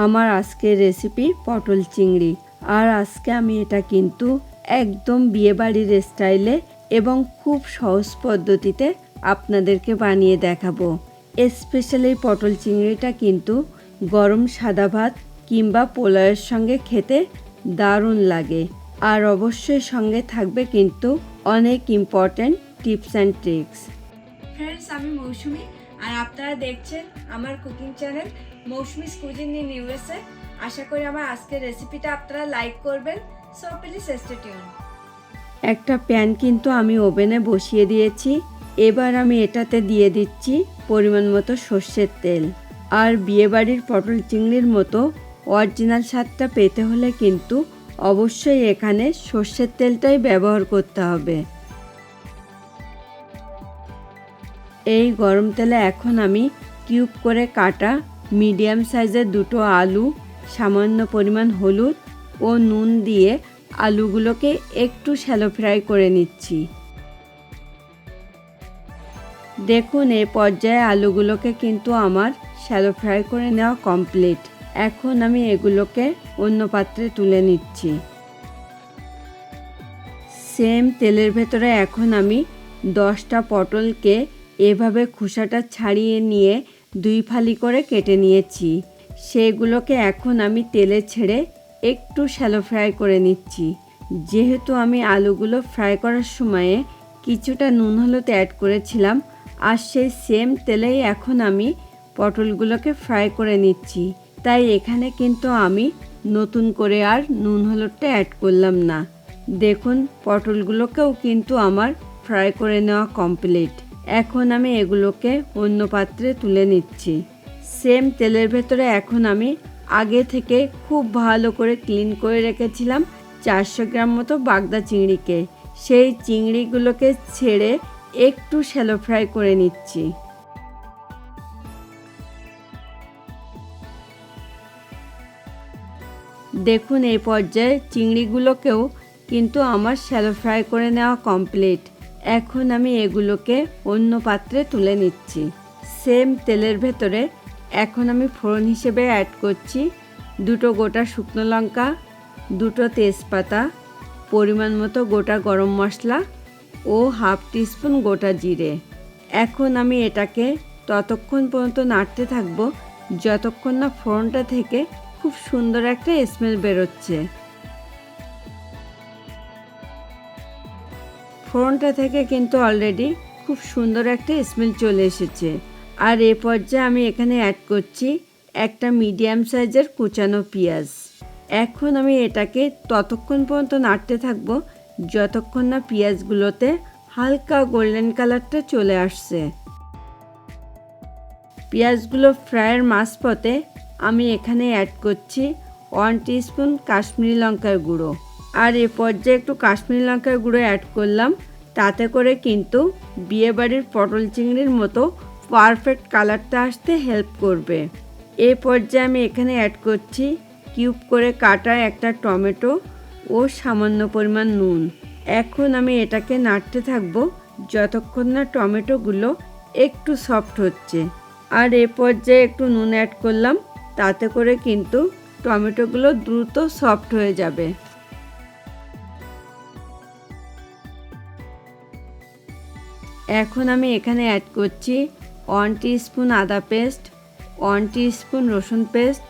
আমার আজকের রেসিপি পটল চিংড়ি। আর আজকে আমি এটা কিন্তু একদম বিয়েবাড়ির স্টাইলে এবং খুব সহজ পদ্ধতিতে আপনাদেরকে বানিয়ে দেখাবো। স্পেশালি পটল চিংড়িটা কিন্তু গরম সাদা ভাত কিংবা পোলাওয়ের সঙ্গে খেতে দারুণ লাগে। আর অবশ্যই সঙ্গে থাকবে কিন্তু অনেক important tips and tricks. Friends, আমি মৌসুমি আর আপনারা দেখছেন আমার cooking channel Mousumi's cuisine in USA. আশা করি আমার আজকের রেসিপিটা আপনারা লাইক করবেন। So please stay tune. একটা প্যান কিন্তু আমি ওভেনে বসিয়ে দিয়েছি। এবার আমি এটাতে দিয়ে দিচ্ছি পরিমাণ মতো সর্ষের তেল। আর বিয়েবাড়ির পটল চিংড়ির মতো অরিজিনাল স্বাদটা পেতে হলে কিন্তু অবশ্যই এখানে সর্ষের তেলটাই ব্যবহার করতে হবে। এই গরম তেলে এখন আমি কিউব করে কাটা মিডিয়াম সাইজের দুটো আলু, সামান্য পরিমাণ হলুদ ও নুন দিয়ে আলুগুলোকে একটু শ্যালো ফ্রাই করে নিচ্ছি। দেখুন, এই পর্যায়ে আলুগুলোকে কিন্তু আমার শ্যালো ফ্রাই করে নেওয়া কমপ্লিট। এখন আমি এগুলোকে অন্য পাত্রে তুলে নিচ্ছি। সেম তেলের ভেতরে এখন আমি 10টা পটলকে এভাবে খোসাটা ছাড়িয়ে নিয়ে 2 ফালি করে কেটে নিয়েছি। সেগুলোকে এখন আমি তেলে ছেড়ে একটু শ্যালো ফ্রাই করে নিচ্ছি। যেহেতু আমি আলুগুলো ফ্রাই করার সময়ে কিছুটা নুন হলুদ অ্যাড করেছিলাম, আর সেই সেম তেলেই এখন আমি পটলগুলোকে ফ্রাই করে নিচ্ছি। তাই এখানে কিন্তু আমি নতুন করে আর নুন হলুদটা অ্যাড করলাম না। দেখুন, পটলগুলোকেও কিন্তু আমার ফ্রাই করে নেওয়া কমপ্লিট। এখন আমি এগুলোকে অন্য পাত্রে তুলে নিচ্ছি। সেম তেলের ভেতরে এখন আমি আগে থেকে খুব ভালো করে ক্লিন করে রেখেছিলাম 400 গ্রাম মতো বাগদা চিংড়িকে। সেই চিংড়িগুলোকে ছেড়ে একটু শ্যালো ফ্রাই করে নিচ্ছি। দেখুন, এই পর্যায়ে চিংড়িগুলোকেও কিন্তু আমার শ্যালো ফ্রাই করে নেওয়া কমপ্লিট। এখন আমি এগুলোকে অন্য পাত্রে তুলে নিচ্ছি। সেম তেলের ভেতরে এখন আমি ফোড়ন হিসেবে অ্যাড করছি 2টো গোটা শুকনো লঙ্কা, 2টো তেজপাতা, পরিমাণ মতো গোটা গরম মশলা ও হাফ টিস্পুন গোটা জিরে। এখন আমি এটাকে ততক্ষণ পর্যন্ত নাড়তে থাকবো যতক্ষণ না ফোড়নটা থেকে খুব সুন্দর একটা স্মেল বেরোচ্ছে। ফোড়নটা থেকে কিন্তু অলরেডি খুব সুন্দর একটা স্মেল চলে এসেছে। আর এ পর্যায়ে আমি এখানে অ্যাড করছি একটা মিডিয়াম সাইজের কুচানো পেঁয়াজ। এখন আমি এটাকে ততক্ষণ পর্যন্ত নাড়তে থাকবো যতক্ষণ না পেঁয়াজগুলোতে হালকা গোল্ডেন কালারটা চলে আসছে। পেঁয়াজগুলো ফ্রাইয়ের মাঝপথে আমি এখানে অ্যাড করছি 1 টিস্পুন কাশ্মীরি লঙ্কার গুঁড়ো। আর এ পর্যায়ে একটু কাশ্মীরি লঙ্কার গুঁড়ো অ্যাড করলাম, তাতে করে কিন্তু বিয়েবাড়ির পটল চিংড়ির মতো পারফেক্ট কালারটা আসতে হেল্প করবে। এই পর্যায়ে আমি এখানে অ্যাড করছি কিউব করে কাটা একটা টমেটো ও সামান্য পরিমাণ নুন। এখন আমি এটাকে নাড়তে থাকবো যতক্ষণ না টমেটোগুলো একটু সফট হচ্ছে। আর এ পর্যায়ে একটু নুন অ্যাড করলাম, তাতে করে কিন্তু টমেটোগুলো দ্রুত সফট হয়ে যাবে। এখন আমি এখানে অ্যাড করছি 1 টিস্পুন আদা পেস্ট, 1 টিস্পুন রসুন পেস্ট,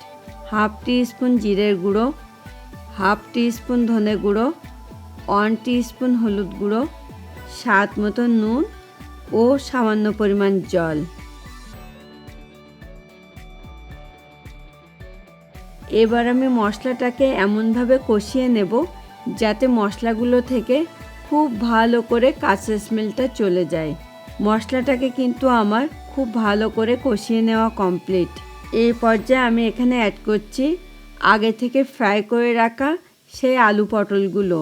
হাফ টিস্পুন জিরের গুঁড়ো, হাফ টিস্পুন ধনে গুঁড়ো, 1 টিস্পুন হলুদ গুঁড়ো, স্বাদ মতো নুন ও সামান্য পরিমাণ জল। এবার আমি মশলাটাকে এমনভাবে কষিয়ে নেব যাতে মশলাগুলো থেকে খুব ভালো করে কাঁচা স্মেলটা চলে যায়। মশলাটাকে কিন্তু আমার খুব ভালো করে কষিয়ে নেওয়া কমপ্লিট। এই পর্যায়ে আমি এখানে অ্যাড করছি আগে থেকে ফ্রাই করে রাখা সেই আলু পটলগুলো।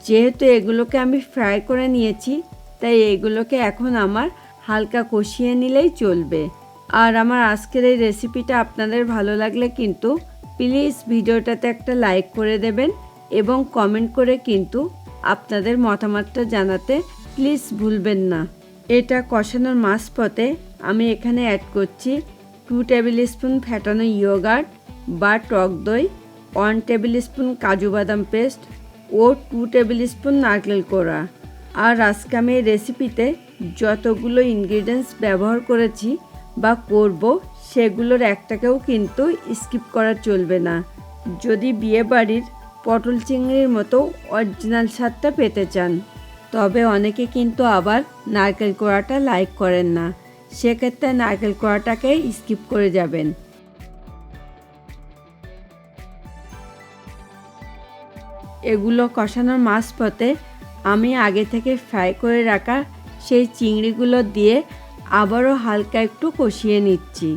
যেহেতু এগুলোকে আমি ফ্রাই করে নিয়েছি, তাই এগুলোকে এখন আমার হালকা কষিয়ে নিলেই চলবে। আর আমার আজকের এই রেসিপিটা আপনাদের ভালো লাগলে কিন্তু প্লিজ ভিডিওটাতে একটা লাইক করে দেবেন এবং কমেন্ট করে কিন্তু আপনাদের মতামতটা জানাতে প্লিজ ভুলবেন না। এটা কষানোর মাঝপথে আমি এখানে অ্যাড করছি 2 টেবিল স্পুন ফ্যাটানো ইয়োগার্ট, বা টক দই, 1 টেবিল স্পুন কাজু বাদাম পেস্ট ও 2 টেবিল স্পুন নারকেল কোড়া। আর আজকে আমি এই রেসিপিতে যতগুলো ইনগ্রিডিয়েন্টস ব্যবহার করেছি বা করব সেগুলোর একটাকেও কিন্তু স্কিপ করা চলবে না, যদি বিয়েবাড়ির পটল চিংড়ির মতো অরিজিনাল স্বাদটা পেতে চান। তবে অনেকে কিন্তু আবার নারকেল কোড়াটা লাইক করেন না, সেক্ষেত্রে নারকেল কোড়াটাকে স্কিপ করে যাবেন। এগুলো কষানোর মাঝপথে আমি আগে থেকে ফ্রাই করে রাখা সেই চিংড়িগুলো দিয়ে আবারও হালকা একটু কষিয়ে নিচ্ছি।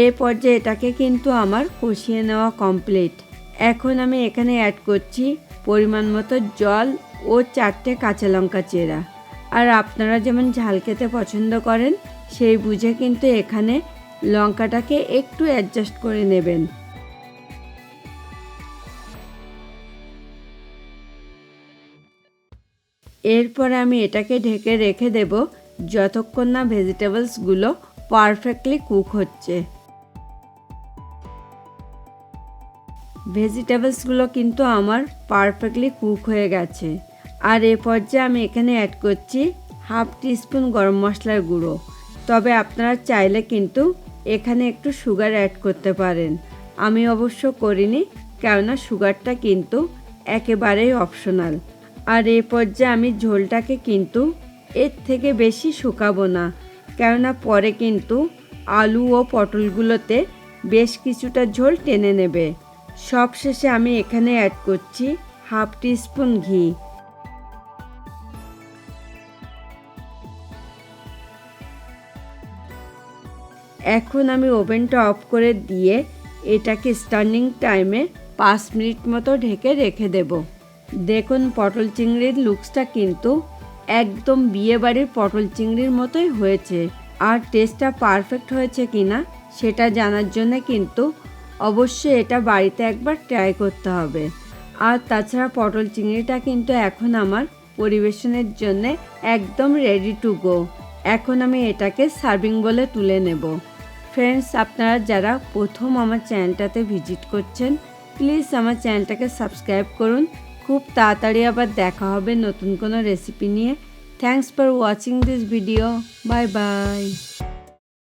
এই পর্যায়ে এটাকে কিন্তু আমার কষিয়ে নেওয়া কমপ্লিট। এখন আমি এখানে অ্যাড করছি পরিমাণ মতো জল ও 4টে কাঁচা লঙ্কা চেরা। আর আপনারা যেমন ঝাল খেতে পছন্দ করেন সেই বুঝে কিন্তু এখানে লঙ্কাটাকে একটু অ্যাডজাস্ট করে নেবেন। এরপরে আমি এটাকে ঢেকে রেখে দেব যতক্ষণ না ভেজিটেবলসগুলো পারফেক্টলি কুক হচ্ছে। ভেজিটেবলসগুলো কিন্তু আমার পারফেক্টলি কুক হয়ে গেছে। আর এ পর্যায়ে আমি এখানে অ্যাড করছি হাফ টিস্পুন গরম মশলার গুঁড়ো। তবে আপনারা চাইলে কিন্তু এখানে একটু সুগার অ্যাড করতে পারেন, আমি অবশ্য করিনি, কেননা সুগারটা কিন্তু একেবারেই অপশনাল। আর এই পর্যায়ে আমি ঝোলটাকে কিন্তু এর থেকে বেশি শুকাবো না, কেননা পরে কিন্তু আলু ও পটলগুলোতে বেশ কিছুটা ঝোল টেনে নেবে। সবশেষে আমি এখানে অ্যাড করছি হাফ টিস্পুন ঘি। এখন আমি ওভেনটা অফ করে দিয়ে এটাকে স্ট্যান্ডিং টাইমে 5 মিনিট মতো ঢেকে রেখে দেব। দেখুন পটল চিংড়ির লুকসটা কিন্তু একদম বিয়েবাড়ির পটল চিংড়ির মতোই হয়েছে। আর টেস্টটা পারফেক্ট হয়েছে কিনা সেটা জানার জন্য কিন্তু অবশ্যই এটা বাড়িতে একবার ট্রাই করতে হবে। আর তাছাড়া পটল চিংড়িটা কিন্তু এখন আমার পরিবেশনের জন্য একদম রেডি টু গো। এখন আমি এটাকে সার্ভিং বলে তুলে নেব। ফ্রেন্ডস, আপনারা যারা প্রথম আমার চ্যানেলটাতে ভিজিট করছেন প্লিজ আমার চ্যানেলটাকে সাবস্ক্রাইব করুন। খুব তাড়াতাড়ি আবার দেখা হবে নতুন কোনো রেসিপি নিয়ে। Thanks for watching this video. Bye bye.